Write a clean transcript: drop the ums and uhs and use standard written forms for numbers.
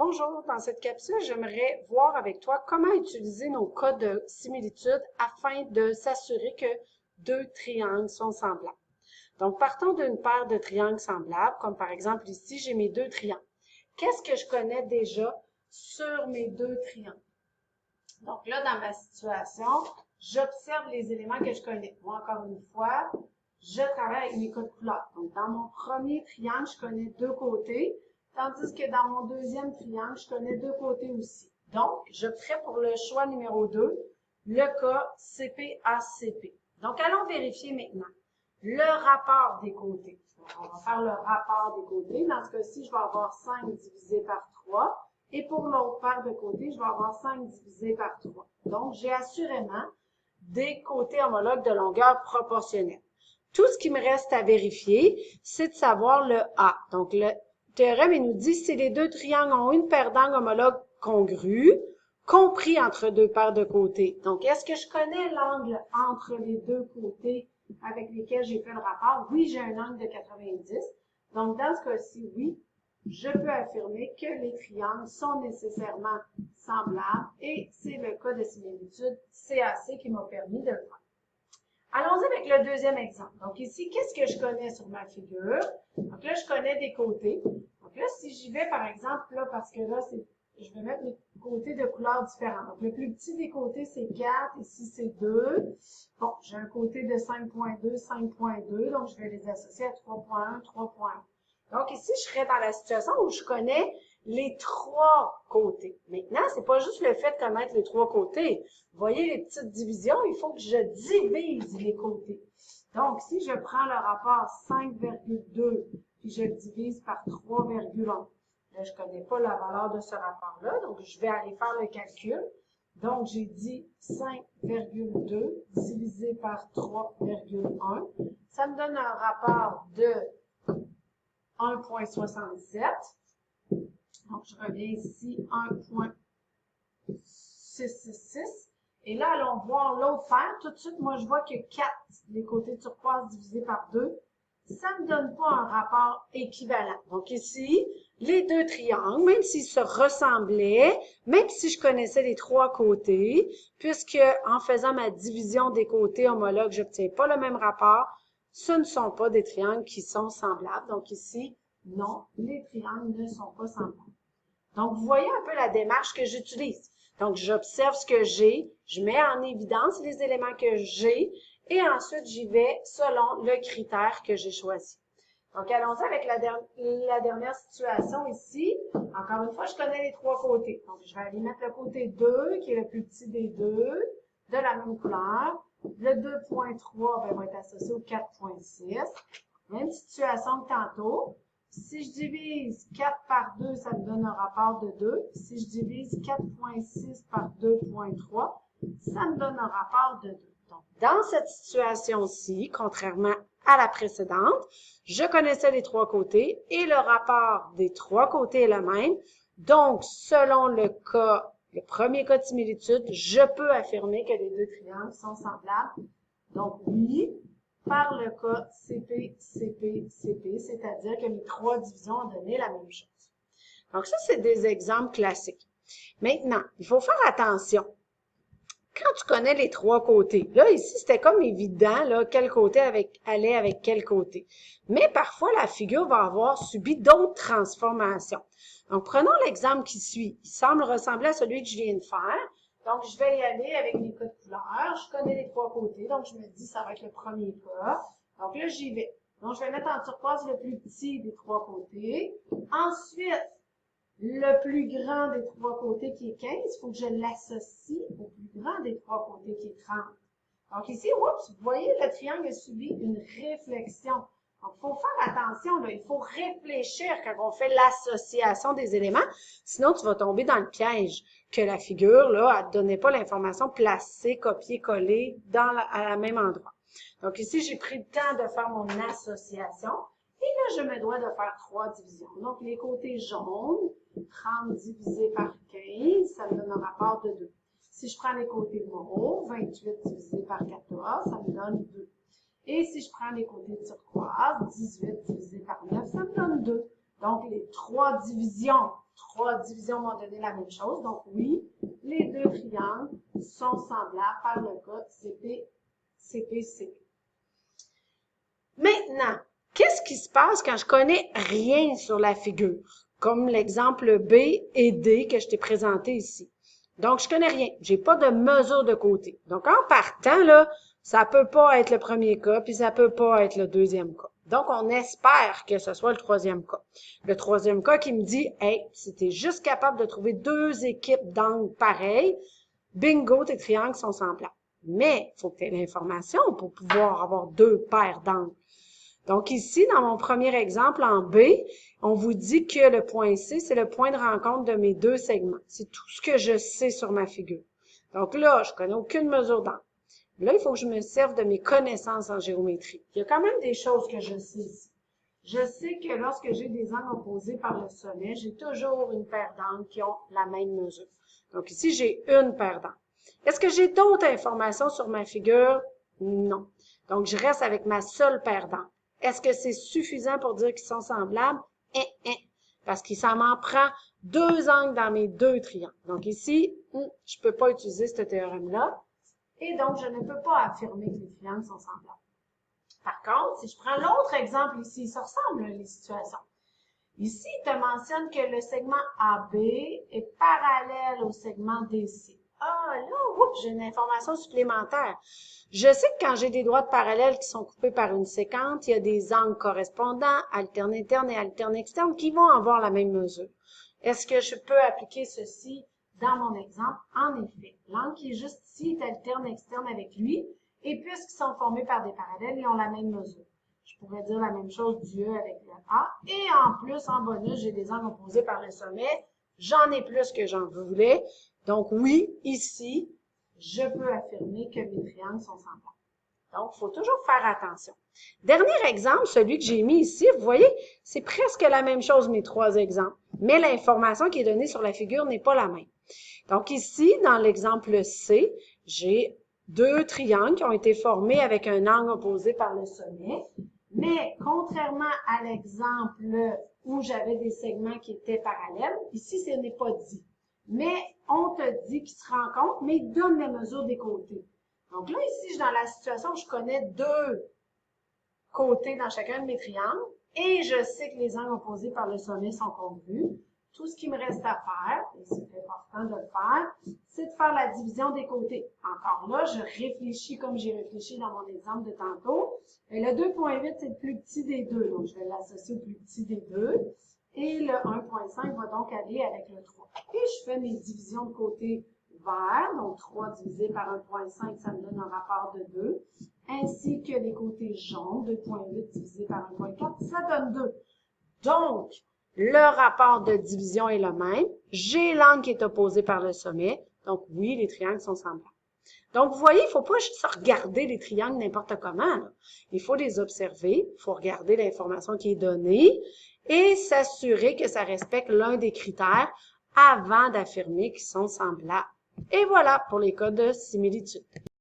Bonjour, dans cette capsule, j'aimerais voir avec toi comment utiliser nos cas de similitude afin de s'assurer que deux triangles sont semblables. Donc, partons d'une paire de triangles semblables, comme par exemple ici, j'ai mes deux triangles. Qu'est-ce que je connais déjà sur mes deux triangles? Donc là, dans ma situation, j'observe les éléments que je connais. Moi, encore une fois, je travaille avec mes codes couleurs. Donc, dans mon premier triangle, je connais deux côtés. Tandis que dans mon deuxième triangle, je connais deux côtés aussi. Donc, je ferai pour le choix numéro 2, le cas CP-ACP. Donc, allons vérifier maintenant le rapport des côtés. Donc, on va faire le rapport des côtés. Dans ce cas-ci, je vais avoir 5 divisé par 3. Et pour l'autre paire de côtés, je vais avoir 5 divisé par 3. Donc, j'ai assurément des côtés homologues de longueur proportionnelle. Tout ce qui me reste à vérifier, c'est de savoir le A. Donc, le théorème, il nous dit si les deux triangles ont une paire d'angles homologues congrus, compris entre deux paires de côtés. Donc, est-ce que je connais l'angle entre les deux côtés avec lesquels j'ai fait le rapport? Oui, j'ai un angle de 90. Donc, dans ce cas-ci, oui, je peux affirmer que les triangles sont nécessairement semblables et c'est le cas de similitude CAC qui m'a permis de le faire. Allons-y avec le deuxième exemple. Donc ici, qu'est-ce que je connais sur ma figure? Donc là, je connais des côtés. Donc là, si j'y vais, par exemple, là, parce que là, je vais mettre mes côtés de couleurs différentes. Donc le plus petit des côtés, c'est 4. Ici, c'est 2. Bon, j'ai un côté de 5.2, 5.2. Donc, je vais les associer à 3.1, 3.1. Donc ici, je serais dans la situation où je connais les trois côtés. Maintenant, c'est pas juste le fait de connaître les trois côtés. Vous voyez les petites divisions, il faut que je divise les côtés. Donc, si je prends le rapport 5,2 puis je le divise par 3,1, là, je connais pas la valeur de ce rapport-là, donc je vais aller faire le calcul. Donc, j'ai dit 5,2 divisé par 3,1. Ça me donne un rapport de 1,67. Donc, je reviens ici, 1,666. Et là, allons voir l'autre paire. Tout de suite, moi, je vois que 4, les côtés turquoise divisés par 2, ça ne me donne pas un rapport équivalent. Donc ici, les deux triangles, même s'ils se ressemblaient, même si je connaissais les trois côtés, puisque en faisant ma division des côtés homologues, je n'obtiens pas le même rapport, ce ne sont pas des triangles qui sont semblables. Donc ici, non, les triangles ne sont pas semblables. Donc, vous voyez un peu la démarche que j'utilise. Donc, j'observe ce que j'ai, je mets en évidence les éléments que j'ai et ensuite, j'y vais selon le critère que j'ai choisi. Donc, allons-y avec la dernière situation ici. Encore une fois, je connais les trois côtés. Donc, je vais aller mettre le côté 2, qui est le plus petit des deux, de la même couleur. Le 2.3 va être associé au 4.6. Même situation que tantôt. Si je divise 4 par 2, ça me donne un rapport de 2. Si je divise 4.6 par 2.3, ça me donne un rapport de 2. Donc, dans cette situation-ci, contrairement à la précédente, je connaissais les trois côtés et le rapport des trois côtés est le même. Donc, selon le premier cas de similitude, je peux affirmer que les deux triangles sont semblables. Donc, oui, par le cas CP, CP, CP, c'est-à-dire que mes trois divisions ont donné la même chose. Donc, ça, c'est des exemples classiques. Maintenant, il faut faire attention. Quand tu connais les trois côtés, là, ici, c'était comme évident, là, quel côté allait avec quel côté. Mais parfois, la figure va avoir subi d'autres transformations. Donc, prenons l'exemple qui suit. Il semble ressembler à celui que je viens de faire. Donc, je vais y aller avec mes codes couleurs. Je connais les trois côtés, donc je me dis ça va être le premier cas. Donc là, j'y vais. Donc, je vais mettre en turquoise le plus petit des trois côtés. Ensuite, le plus grand des trois côtés qui est 15, il faut que je l'associe au plus grand des trois côtés qui est 30. Donc ici, oups, vous voyez, le triangle a subi une réflexion. Donc, il faut faire attention, là. Il faut réfléchir quand on fait l'association des éléments. Sinon, tu vas tomber dans le piège que la figure, là, elle ne te donnait pas l'information placée, copiée, collée à la même endroit. Donc ici, j'ai pris le temps de faire mon association. Et là, je me dois de faire 3 divisions. Donc, les côtés jaunes, 30 divisé par 15, ça me donne un rapport de 2. Si je prends les côtés mauves, 28 divisé par 14, ça me donne 2. Et si je prends les côtés turquoise, 18 divisé par 9, ça me donne 2. Donc, les 3 divisions, 3 divisions m'ont donné la même chose. Donc, oui, les deux triangles sont semblables par le code CP. Maintenant, qu'est-ce qui se passe quand je connais rien sur la figure? Comme l'exemple B et D que je t'ai présenté ici. Donc, je connais rien. J'ai pas de mesure de côté. Donc, en partant, là, ça peut pas être le premier cas, puis ça peut pas être le deuxième cas. Donc, on espère que ce soit le troisième cas. Le troisième cas qui me dit, hey, si tu es juste capable de trouver deux équipes d'angles pareilles, bingo, tes triangles sont semblables. Mais, il faut que tu aies l'information pour pouvoir avoir deux paires d'angles. Donc ici, dans mon premier exemple en B, on vous dit que le point C, c'est le point de rencontre de mes deux segments. C'est tout ce que je sais sur ma figure. Donc là, je connais aucune mesure d'angle. Là, il faut que je me serve de mes connaissances en géométrie. Il y a quand même des choses que je sais ici. Je sais que lorsque j'ai des angles opposés par le sommet, j'ai toujours une paire d'angles qui ont la même mesure. Donc ici, j'ai une paire d'angles. Est-ce que j'ai d'autres informations sur ma figure? Non. Donc, je reste avec ma seule paire d'angles. Est-ce que c'est suffisant pour dire qu'ils sont semblables? Parce que ça m'en prend deux angles dans mes deux triangles. Donc ici, je ne peux pas utiliser ce théorème-là. Et donc, je ne peux pas affirmer que les triangles sont semblables. Par contre, si je prends l'autre exemple ici, ça ressemble les situations. Ici, il te mentionne que le segment AB est parallèle au segment DC. Ah, là, oups, j'ai une information supplémentaire. Je sais que quand j'ai des droites parallèles qui sont coupées par une séquence, il y a des angles correspondants, alterne interne et alterne externe, qui vont avoir la même mesure. Est-ce que je peux appliquer ceci dans mon exemple? En effet, l'angle qui est juste ici est alterne externe avec lui, et puisqu'ils sont formés par des parallèles, ils ont la même mesure. Je pourrais dire la même chose du E avec le A. Et en plus, en bonus, j'ai des angles opposés par le sommet. J'en ai plus que j'en voulais. Donc oui, ici, je peux affirmer que mes triangles sont semblables. Donc, il faut toujours faire attention. Dernier exemple, celui que j'ai mis ici, vous voyez, c'est presque la même chose, mes trois exemples. Mais l'information qui est donnée sur la figure n'est pas la même. Donc ici, dans l'exemple C, j'ai deux triangles qui ont été formés avec un angle opposé par le sommet. Mais contrairement à l'exemple où j'avais des segments qui étaient parallèles, ici, ce n'est pas dit. Mais on te dit qu'ils se rencontrent, mais ils donnent les mesures des côtés. Donc là, ici, je suis dans la situation où je connais deux côtés dans chacun de mes triangles et je sais que les angles opposés par le sommet sont congrus. Tout ce qui me reste à faire, et c'est important de le faire, c'est de faire la division des côtés. Encore là, je réfléchis comme j'ai réfléchi dans mon exemple de tantôt. Et le 2.8, c'est le plus petit des deux, donc je vais l'associer au plus petit des deux. Et le 1.5 va donc aller avec le 3. Et je fais mes divisions de côté vert, donc 3 divisé par 1.5, ça me donne un rapport de 2. Ainsi que les côtés jaunes, 2.8 divisé par 1.4, ça donne 2. Donc, le rapport de division est le même. J'ai l'angle qui est opposé par le sommet. Donc, oui, les triangles sont semblables. Donc, vous voyez, il ne faut pas juste regarder les triangles n'importe comment. Là. Il faut les observer, il faut regarder l'information qui est donnée et s'assurer que ça respecte l'un des critères avant d'affirmer qu'ils sont semblables. Et voilà pour les cas de similitude.